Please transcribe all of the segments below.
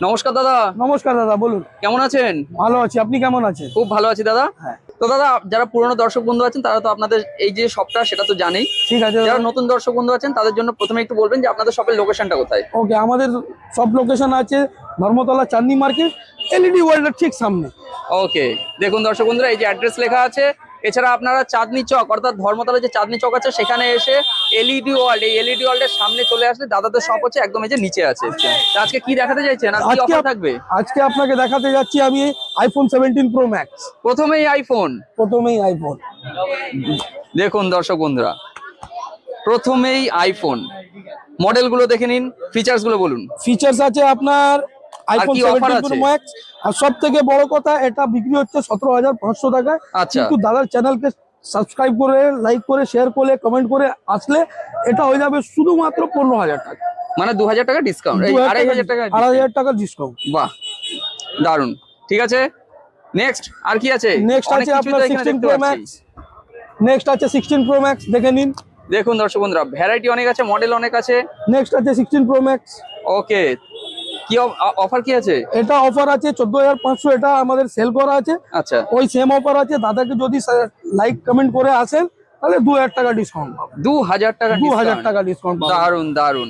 নমস্কার দাদা। নমস্কার দাদা, বলুন। কেমন আছেন? ভালো আছি, আপনি কেমন আছেন? খুব ভালো আছি দাদা। হ্যাঁ। তো দাদা, যারা পুরনো দর্শক বন্ধু আছেন তারা তো আপনাদের এই যে শপটা সেটা তো জানেই। ঠিক আছে যারা দাদা। নতুন দর্শক বন্ধু আছেন তাদের জন্য প্রথমে একটু বলবেন যে আপনাদের শপের লোকেশনটা কোথায়। ওকে, আমাদের সব লোকেশন আছে ধর্মতলা চাঁদনি মার্কেট, এলইডি ওয়ার্ল্ডের ঠিক সামনে। ওকে, দেখুন দর্শক বন্ধুরা, এই যে অ্যাড্রেস লেখা আছে। এছাড়া আপনারা চাঁদনি চক অর্থাৎ ধর্মতলা যে চাঁদনি চক আছে সেখানে এসে এলইডি ওয়ার্ল্ড, এই এলইডি ওয়ার্ল্ডের সামনে চলে আসলে দাদাদের শপ হচ্ছে একদম এই যে নিচে আছে। তো আজকে কি দেখাতে চাইছেন আর কি অফার থাকবে? আজকে আপনাকে দেখাতে যাচ্ছি আমি আইফোন 17 প্রো ম্যাক্স। প্রথমেই আইফোন। দেখুন দর্শক বন্ধুরা, প্রথমেই আইফোন মডেলগুলো দেখে নিন, ফিচার্স গুলো বলুন। ফিচার্স আছে আপনার আইফোন 17 প্রো ম্যাক্স, আর সব থেকে বড় কথা এটা বিক্রি হচ্ছে 17,500 টাকায়। কিন্তু দাদার চ্যানেলকে সাবস্ক্রাইব করে, লাইক করে, শেয়ার করে, কমেন্ট করে আসলে এটা হয়ে যাবে শুধুমাত্র 15,000 টাকা, মানে 2,000 টাকা ডিসকাউন্ট, 2,500 টাকা ডিসকাউন্ট। বাহ, দারুন। ঠিক আছে, নেক্সট আর কি আছে? নেক্সট আছে আপনার 16 প্রো ম্যাক্স। নেক্সট আছে 16 প্রো ম্যাক্স, দেখে নিন। দেখুন দর্শক বন্ধুরা, ভ্যারাইটি অনেক আছে, মডেল অনেক আছে। নেক্সট আছে 16 প্রো ম্যাক্স। ওকে, কি অফার কি আছে? এটা অফার আছে 14,500, এটা আমাদের সেল করা আছে। আচ্ছা, ওই সেম অফার আছে, দাদাকে যদি লাইক কমেন্ট করে আসেন তাহলে 2,000 টাকা ডিসকাউন্ট পাবেন। 2,000 টাকা, 2,000 টাকা ডিসকাউন্ট পাবেন। দারুন দারুন।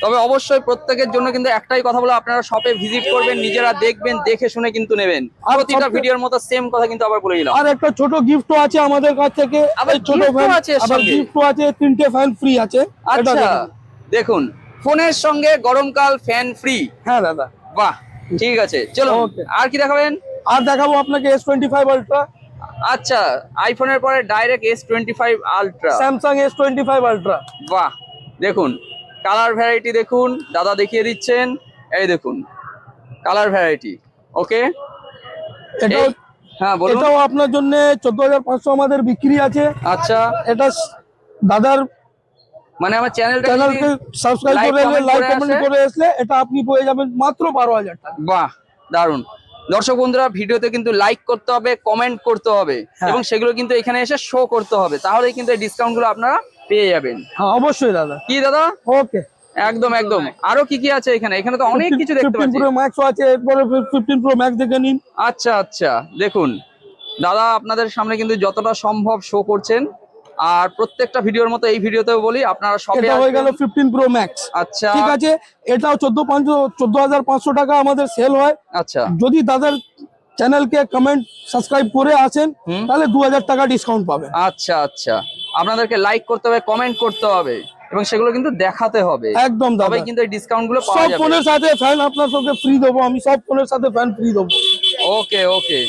তবে অবশ্যই প্রত্যেকের জন্য কিন্তু একটাই কথা বলে, আপনারা শপে ভিজিট করবেন, নিজেরা দেখবেন, দেখে শুনে কিন্তু নেবেন। প্রতিটা ভিডিওর মতো সেম কথা কিন্তু আবার বলে দিলাম। আর একটা ছোট গিফটও আছে আমাদের কাছ থেকে, আবার ছোট ফ্যান আছে, আবার গিফটও আছে, 3টে ফ্যান ফ্রি আছে। আচ্ছা, দেখুন, ফোনের সঙ্গে গরমকাল ফ্যান ফ্রি। হ্যাঁ দাদা। বাহ, ঠিক আছে, চলো আর কি দেখাবেন? আর দেখাবো আপনাকে S25 আলট্রা। আচ্ছা, আইফোনের পরে direct S25 ultra, Samsung S25 ultra. বাহ, দেখুন কালার ভ্যারাইটি দেখুন, দাদা দেখিয়ে দিচ্ছেন। এই দেখুন কালার ভ্যারাইটি। ওকে, এটাও, হ্যাঁ বলুন। এটাও আপনার জন্য 14,500 আমাদের বিক্রি আছে। আচ্ছা, এটা দাদার মানে আমার চ্যানেলকে সাবস্ক্রাইব করে, লাইক কমেন্ট করে আসলে এটা আপনি পেয়ে যাবেন মাত্র 12,000 টাকা। বাহ, দারুন। দর্শক বন্ধুরা, ভিডিওতে কিন্তু লাইক করতে হবে, কমেন্ট করতে হবে, এবং সেগুলো কিন্তু এখানে এসে শো করতে হবে, তাহলেই কিন্তু এই ডিসকাউন্ট গুলো আপনারা পেয়ে যাবেন। হ্যাঁ অবশ্যই দাদা। কি দাদা? ওকে, একদম একদম। আরো কি কি আছে এখানে? এখানে তো অনেক কিছু দেখতে পাচ্ছি। 15 প্রো ম্যাক্স আছে, এরপরে 15 প্রো ম্যাক্স দেখে নিন। আচ্ছা আচ্ছা, দেখুন দাদা আপনাদের সামনে কিন্তু যতটা সম্ভব শো করছেন, আর প্রত্যেকটা ভিডিওর মতো এই ভিডিওতেও বলি আপনারা শপে এটা হয়ে গেল 15 প্রো ম্যাক্স। আচ্ছা, ঠিক আছে, এটাও 14,500 টাকা আমাদের সেল হয়। আচ্ছা, যদি দাদার চ্যানেলকে কমেন্ট সাবস্ক্রাইব করে আসেন তাহলে 2,000 টাকা ডিসকাউন্ট পাবেন। আচ্ছা আচ্ছা, আপনাদেরকে লাইক করতে হবে, কমেন্ট করতে হবে, এবং সেগুলো কিন্তু দেখাতে হবে। একদম, তবেই কিন্তু এই ডিসকাউন্ট গুলো পাওয়া যাবে। সব ফোনের সাথে ফ্যান আপনার সঙ্গে ফ্রি দেবো, আমি সব ফোনের সাথে ফ্যান ফ্রি দেবো। ওকে ওকে।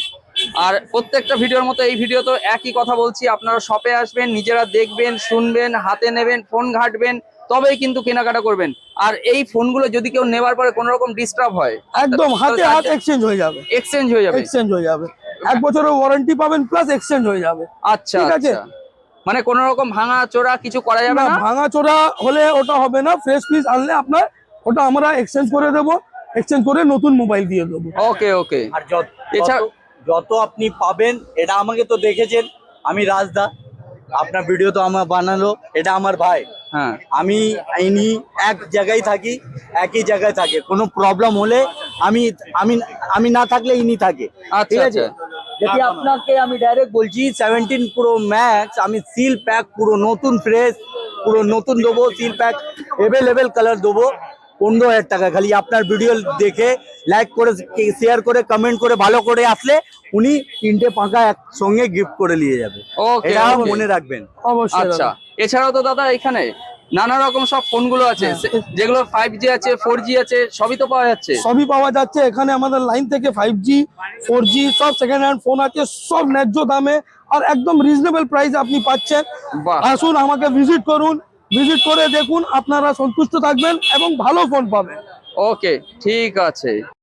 আর প্রত্যেকটা ভিডিওর মতো এই ভিডিও তো একই কথা বলছি, আপনারা শপে আসবেন, নিজেরা দেখবেন, শুনবেন, হাতে নেবেন, ফোন ঘাটবেন, তবেই কিন্তু কেনাকাটা করবেন। আর এই ফোনগুলো যদি কেউ নেবার পরে কোনো রকম ডিস্টার্ব হয়, একদম হাতে হাত এক্সচেঞ্জ হয়ে যাবে। এক্সচেঞ্জ হয়ে যাবে, এক্সচেঞ্জ হয়ে যাবে। 1 বছরের ওয়ারেন্টি পাবেন, প্লাস এক্সচেঞ্জ হয়ে যাবে। আচ্ছা, ঠিক আছে, মানে কোনো রকম ভাঙা চোরা কিছু করা যাবে না? ভাঙা চোরা হলে ওটা হবে না, ফ্রেশ পিস আনলে আপনার ওটা আমরা এক্সচেঞ্জ করে দেবো, এক্সচেঞ্জ করে নতুন মোবাইল দিয়ে দেবো। ওকে ওকে। আর যত আপনি পাবেন, এটা আমাকে তো দেখেছেন, আমি রাজদা, আপনার ভিডিও তো আমার বানালো, এটা আমার ভাই। হ্যাঁ, ইনি এক জায়গায় থাকি, একই জায়গায় থাকে, কোনো প্রবলেম হলে আমি আমি আমি না থাকলে ইনি থাকে। ঠিক আছে, যদি আপনাকে আমি ডাইরেক্ট বলছি 17 প্রো ম্যাক্স আমি সিল প্যাক পুরো নতুন ফ্রেশ, পুরো নতুন দেবো, সিল প্যাক অ্যাভেলেবেল কালার দেবো 15,000 টাকা। খালি আপনার ভিডিও দেখে লাইক করে, শেয়ার করে, কমেন্ট করে, ভালো করে আসলে উনি 3টে পাকা একসঙ্গে গিফট করে নিয়ে যাবে। এটা মনে রাখবেন অবশ্যই। আচ্ছা, এছাড়াও তো দাদা এখানে নানা রকম সব ফোনগুলো আছে, যেগুলো 5G আছে, 4G আছে, সবই তো পাওয়া যাচ্ছে। সবই পাওয়া যাচ্ছে এখানে আমাদের লাইন থেকে। 5G 4G সব সেকেন্ড হ্যান্ড ফোন আছে, সব ন্যায্য দামে আর একদম রিজনেবল প্রাইসে আপনি পাচ্ছেন। আসুন, আমাকে ভিজিট করুন, ভিজিট করে দেখুন, আপনারা সন্তুষ্ট থাকবেন এবং ভালো ফোন পাবেন। ওকে, ঠিক আছে।